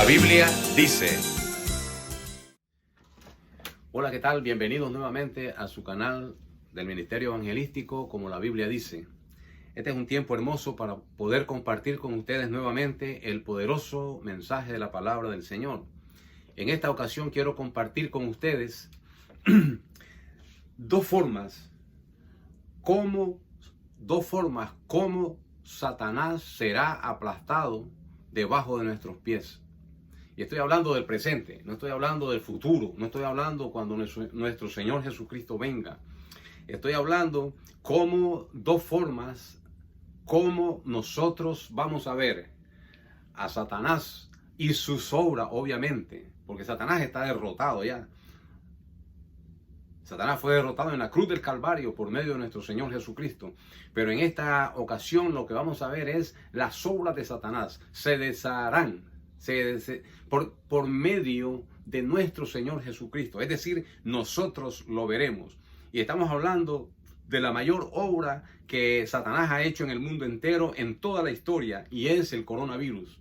Biblia dice. Hola, ¿qué tal? Bienvenidos nuevamente a su canal del Ministerio Evangelístico, como la Biblia dice. Este es un tiempo hermoso para poder compartir con ustedes nuevamente el poderoso mensaje de la palabra del Señor. En esta ocasión quiero compartir con ustedes dos formas como Satanás será aplastado debajo de nuestros pies. Y estoy hablando del presente, no estoy hablando del futuro, no estoy hablando cuando nuestro Señor Jesucristo venga. Estoy hablando como dos formas, cómo nosotros vamos a ver a Satanás y sus obras, obviamente, porque Satanás está derrotado ya. Satanás fue derrotado en la cruz del Calvario por medio de nuestro Señor Jesucristo. Pero en esta ocasión lo que vamos a ver es las obras de Satanás. Se desharán por medio de nuestro Señor Jesucristo. Es decir, nosotros lo veremos. Y estamos hablando de la mayor obra que Satanás ha hecho en el mundo entero, en toda la historia, y es el coronavirus.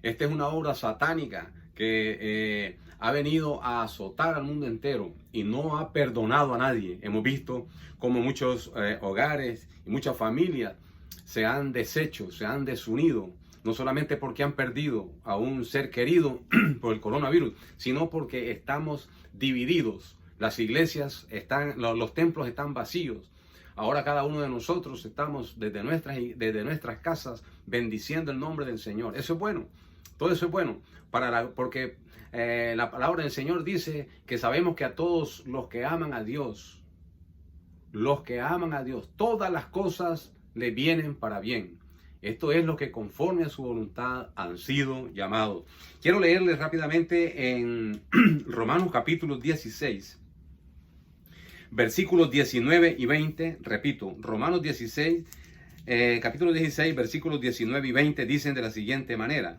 Esta es una obra satánica que ha venido a azotar al mundo entero y no ha perdonado a nadie. Hemos visto como muchos hogares y muchas familias se han deshecho, se han desunido, no solamente porque han perdido a un ser querido por el coronavirus, sino porque estamos divididos. Las iglesias están, los templos están vacíos. Ahora cada uno de nosotros estamos desde nuestras casas bendiciendo el nombre del Señor. Eso es bueno. Todo eso es bueno, porque la palabra del Señor dice que sabemos que a todos los que aman a Dios, todas las cosas le vienen para bien. Esto es lo que conforme a su voluntad han sido llamados. Quiero leerles rápidamente en Romanos capítulo 16, versículos 19 y 20. Repito, Romanos 16, capítulo 16, versículos 19 y 20 dicen de la siguiente manera: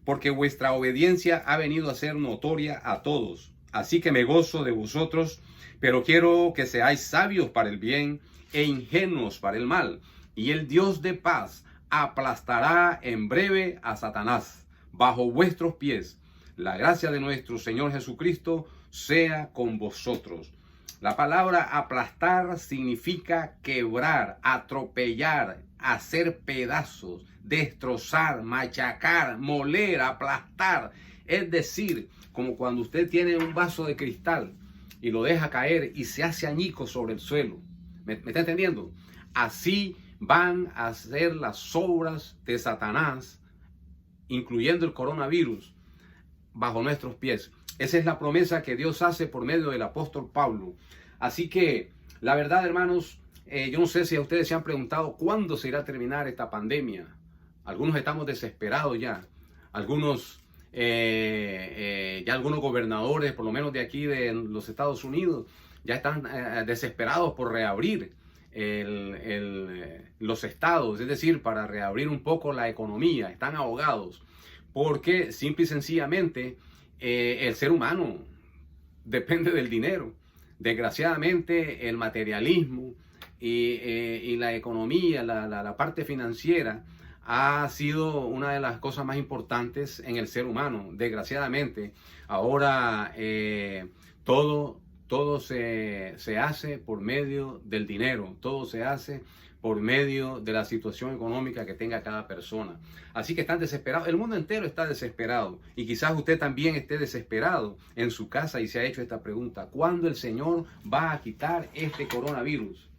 porque vuestra obediencia ha venido a ser notoria a todos. Así que me gozo de vosotros, pero quiero que seáis sabios para el bien e ingenuos para el mal. Y el Dios de paz aplastará en breve a Satanás bajo vuestros pies. La gracia de nuestro Señor Jesucristo sea con vosotros. La palabra aplastar significa quebrar, atropellar, hacer pedazos, destrozar, machacar, moler, aplastar. Es decir, como cuando usted tiene un vaso de cristal y lo deja caer y se hace añicos sobre el suelo. ¿Me está entendiendo? Así van a ser las obras de Satanás, incluyendo el coronavirus, bajo nuestros pies. Esa es la promesa que Dios hace por medio del apóstol Pablo. Así que, la verdad, hermanos, yo no sé si a ustedes se han preguntado cuándo se irá a terminar esta pandemia. Algunos estamos desesperados ya. Algunos gobernadores, por lo menos de aquí de los Estados Unidos, ya están desesperados por reabrir los estados, es decir, para reabrir un poco la economía. Están ahogados porque simple y sencillamente el ser humano depende del dinero. Desgraciadamente el materialismo y la economía, la parte financiera ha sido una de las cosas más importantes en el ser humano. Desgraciadamente ahora todo se hace por medio del dinero, todo se hace por medio de la situación económica que tenga cada persona. Así que están desesperados, el mundo entero está desesperado, y quizás usted también esté desesperado en su casa y se ha hecho esta pregunta: ¿cuándo el Señor va a quitar este coronavirus?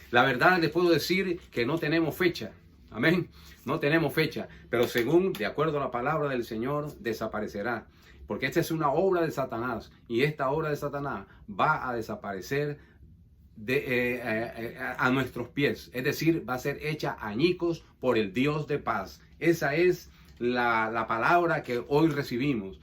La verdad les puedo decir que no tenemos fecha. Amén. No tenemos fecha, pero de acuerdo a la palabra del Señor, desaparecerá. Porque esta es una obra de Satanás, y esta obra de Satanás va a desaparecer a nuestros pies. Es decir, va a ser hecha añicos por el Dios de paz. Esa es la palabra que hoy recibimos.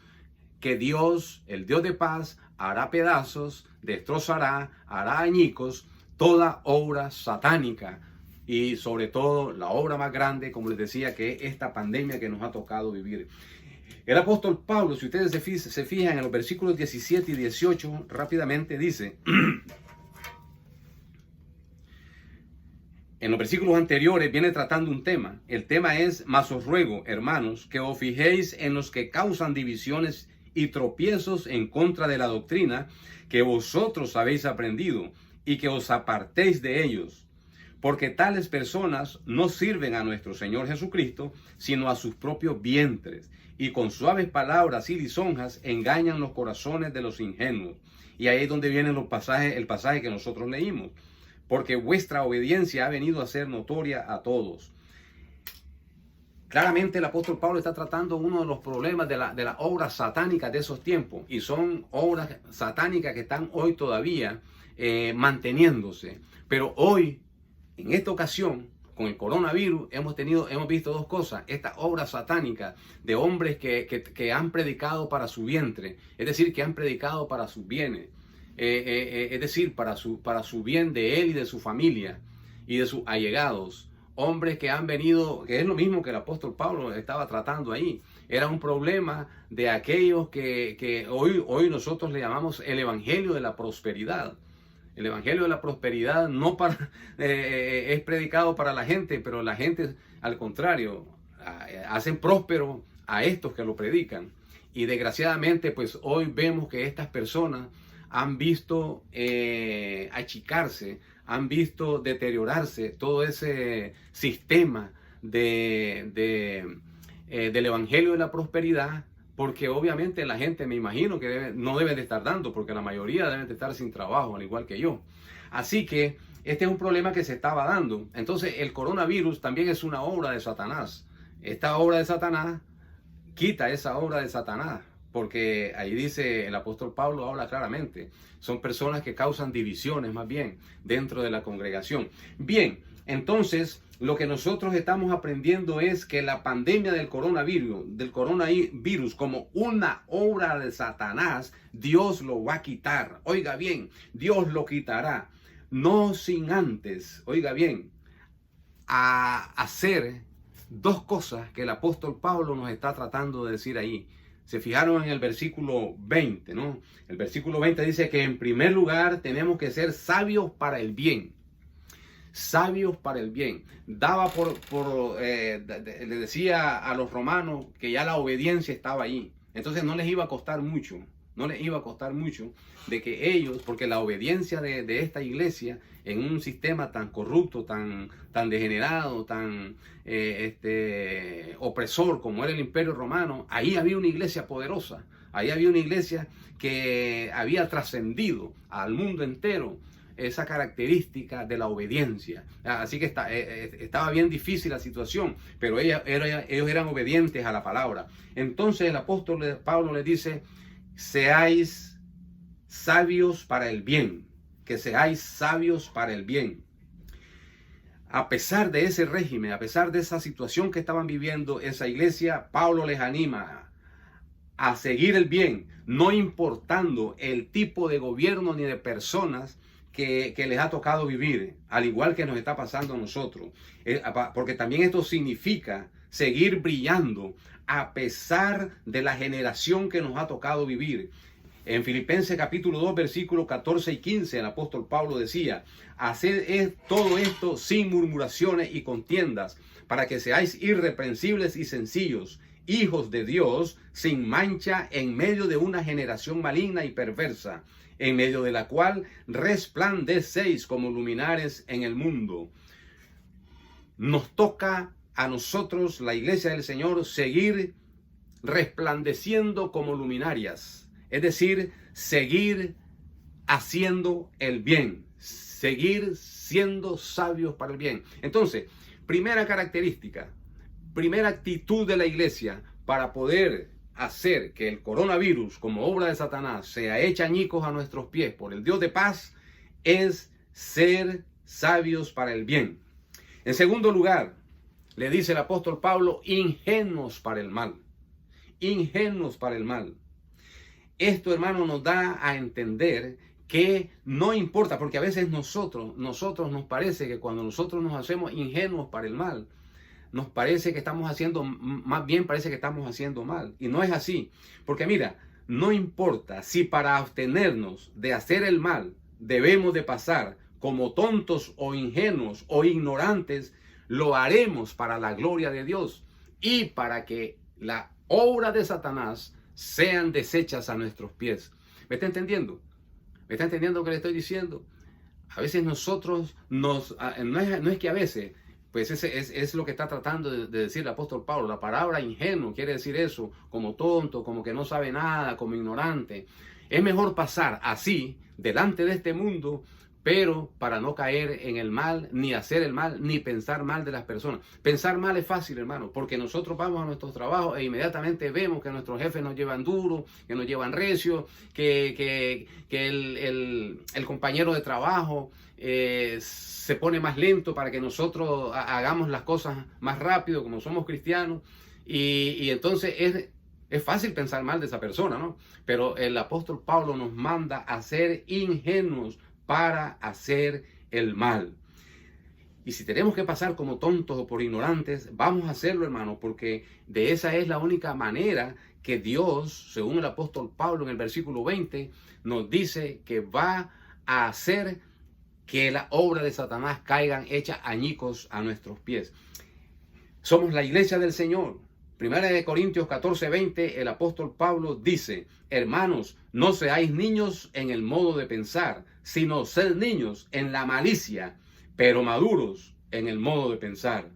Que Dios, el Dios de paz, hará pedazos, destrozará, hará añicos toda obra satánica. Y sobre todo la obra más grande, como les decía, que es esta pandemia que nos ha tocado vivir. El apóstol Pablo, si ustedes se fijan en los versículos 17 y 18, rápidamente dice: en los versículos anteriores viene tratando un tema. El tema es: mas os ruego, hermanos, que os fijéis en los que causan divisiones y tropiezos en contra de la doctrina que vosotros habéis aprendido, y que os apartéis de ellos, porque tales personas no sirven a nuestro Señor Jesucristo, sino a sus propios vientres, y con suaves palabras y lisonjas engañan los corazones de los ingenuos. Y ahí es donde viene el pasaje que nosotros leímos: porque vuestra obediencia ha venido a ser notoria a todos. Claramente el apóstol Pablo está tratando uno de los problemas de las obras satánicas de esos tiempos, y son obras satánicas que están hoy todavía manteniéndose. Pero hoy, en esta ocasión, con el coronavirus, hemos visto dos cosas: esta obra satánica de hombres que han predicado para su vientre, es decir, que han predicado para sus bienes, es decir, para su bien de él y de su familia y de sus allegados. Hombres que han venido, que es lo mismo que el apóstol Pablo estaba tratando ahí. Era un problema de aquellos que hoy nosotros le llamamos el evangelio de la prosperidad. El evangelio de la prosperidad no es predicado para la gente, pero la gente, al contrario, hacen próspero a estos que lo predican. Y desgraciadamente, pues hoy vemos que estas personas han visto achicarse, han visto deteriorarse todo ese sistema del evangelio de la prosperidad, porque obviamente la gente, me imagino que no debe de estar dando, porque la mayoría deben de estar sin trabajo, al igual que yo. Así que este es un problema que se estaba dando. Entonces el coronavirus también es una obra de Satanás. Esta obra de Satanás quita esa obra de Satanás, porque ahí dice el apóstol Pablo, habla claramente, son personas que causan divisiones más bien dentro de la congregación. Bien, entonces lo que nosotros estamos aprendiendo es que la pandemia del coronavirus como una obra de Satanás, Dios lo va a quitar. Oiga bien, Dios lo quitará, no sin antes, oiga bien, a hacer dos cosas que el apóstol Pablo nos está tratando de decir ahí. Se fijaron en el versículo 20, ¿no? El versículo 20 dice que en primer lugar tenemos que ser sabios para el bien. Sabios para el bien. Le decía a los romanos que ya la obediencia estaba ahí. Entonces no les iba a costar mucho. No les iba a costar mucho de que ellos, porque la obediencia de esta iglesia en un sistema tan corrupto, tan degenerado, tan opresor como era el Imperio Romano, ahí había una iglesia poderosa, ahí había una iglesia que había trascendido al mundo entero esa característica de la obediencia. Así que estaba bien difícil la situación, pero ellos eran obedientes a la palabra. Entonces el apóstol Pablo les dice: seáis sabios para el bien, que seáis sabios para el bien. A pesar de ese régimen, a pesar de esa situación que estaban viviendo esa iglesia, Pablo les anima a seguir el bien, no importando el tipo de gobierno ni de personas que les ha tocado vivir, al igual que nos está pasando a nosotros. Porque también esto significa seguir brillando a pesar de la generación que nos ha tocado vivir. En Filipenses capítulo 2, versículos 14 y 15, el apóstol Pablo decía: haced todo esto sin murmuraciones y contiendas, para que seáis irreprensibles y sencillos, hijos de Dios, sin mancha, en medio de una generación maligna y perversa, en medio de la cual resplandecéis como luminares en el mundo. Nos toca a nosotros, la iglesia del Señor, seguir resplandeciendo como luminarias. Es decir, seguir haciendo el bien, seguir siendo sabios para el bien. Entonces, primera característica, primera actitud de la iglesia para poder hacer que el coronavirus como obra de Satanás sea hecha añicos a nuestros pies por el Dios de paz, es ser sabios para el bien. En segundo lugar, le dice el apóstol Pablo: ingenuos para el mal. Ingenuos para el mal. Esto, hermano, nos da a entender que no importa, porque a veces nosotros nos parece que cuando nosotros nos hacemos ingenuos para el mal, nos parece que estamos haciendo, más bien parece que estamos haciendo mal. Y no es así. Porque mira, no importa si para abstenernos de hacer el mal debemos de pasar como tontos o ingenuos o ignorantes, lo haremos para la gloria de Dios y para que la obra de Satanás sean deshechas a nuestros pies. ¿Me está entendiendo? ¿Me está entendiendo lo que le estoy diciendo? A veces nosotros no es que a veces, pues es lo que está tratando de decir el apóstol Pablo. La palabra ingenuo quiere decir eso, como tonto, como que no sabe nada, como ignorante. Es mejor pasar así delante de este mundo, pero para no caer en el mal, ni hacer el mal, ni pensar mal de las personas. Pensar mal es fácil, hermano, porque nosotros vamos a nuestros trabajos e inmediatamente vemos que nuestros jefes nos llevan duro, que nos llevan recio, que el compañero de trabajo se pone más lento para que nosotros hagamos las cosas más rápido, como somos cristianos, y entonces es fácil pensar mal de esa persona, ¿no? Pero el apóstol Pablo nos manda a ser ingenuos para hacer el mal. Y si tenemos que pasar como tontos o por ignorantes, vamos a hacerlo, hermano, porque de esa es la única manera que Dios, según el apóstol Pablo en el versículo 20, nos dice que va a hacer que la obra de Satanás caigan hechas añicos a nuestros pies. Somos la iglesia del Señor. Primera de Corintios 14:20, el apóstol Pablo dice: hermanos, no seáis niños en el modo de pensar, sino sed niños en la malicia, pero maduros en el modo de pensar.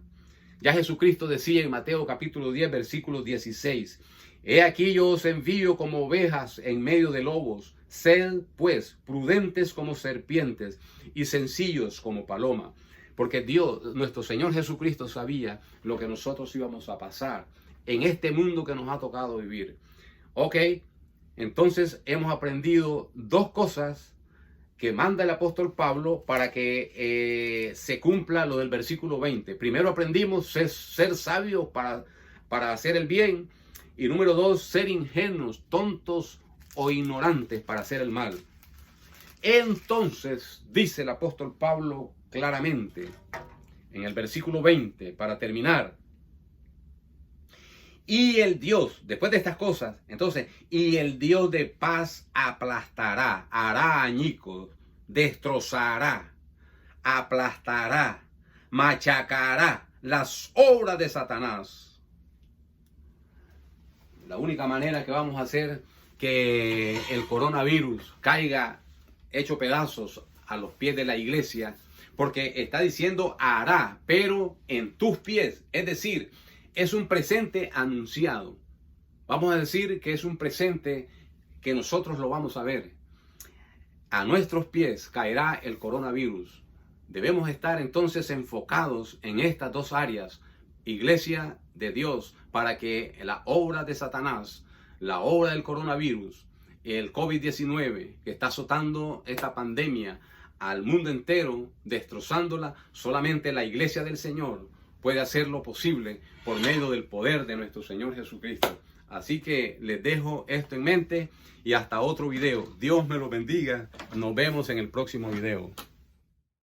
Ya Jesucristo decía en Mateo capítulo 10, versículo 16, he aquí yo os envío como ovejas en medio de lobos, sed pues prudentes como serpientes y sencillos como paloma. Porque Dios, nuestro Señor Jesucristo, sabía lo que nosotros íbamos a pasar en este mundo que nos ha tocado vivir. Ok, entonces hemos aprendido dos cosas que manda el apóstol Pablo para que se cumpla lo del versículo 20. Primero aprendimos ser sabios para hacer el bien. Y número 2, ser ingenuos, tontos o ignorantes para hacer el mal. Entonces, dice el apóstol Pablo claramente en el versículo 20, para terminar, y el Dios, después de estas cosas, entonces, y el Dios de paz aplastará, hará añicos, destrozará, aplastará, machacará las obras de Satanás. La única manera que vamos a hacer que el coronavirus caiga hecho pedazos a los pies de la iglesia, porque está diciendo hará, pero en tus pies, es decir, es un presente anunciado. Vamos a decir que es un presente que nosotros lo vamos a ver. A nuestros pies caerá el coronavirus. Debemos estar entonces enfocados en estas dos áreas, iglesia de Dios, para que la obra de Satanás, la obra del coronavirus, el COVID-19 que está azotando esta pandemia al mundo entero, destrozándola, solamente la iglesia del Señor puede hacer lo posible por medio del poder de nuestro Señor Jesucristo. Así que les dejo esto en mente y hasta otro video. Dios me lo bendiga. Nos vemos en el próximo video.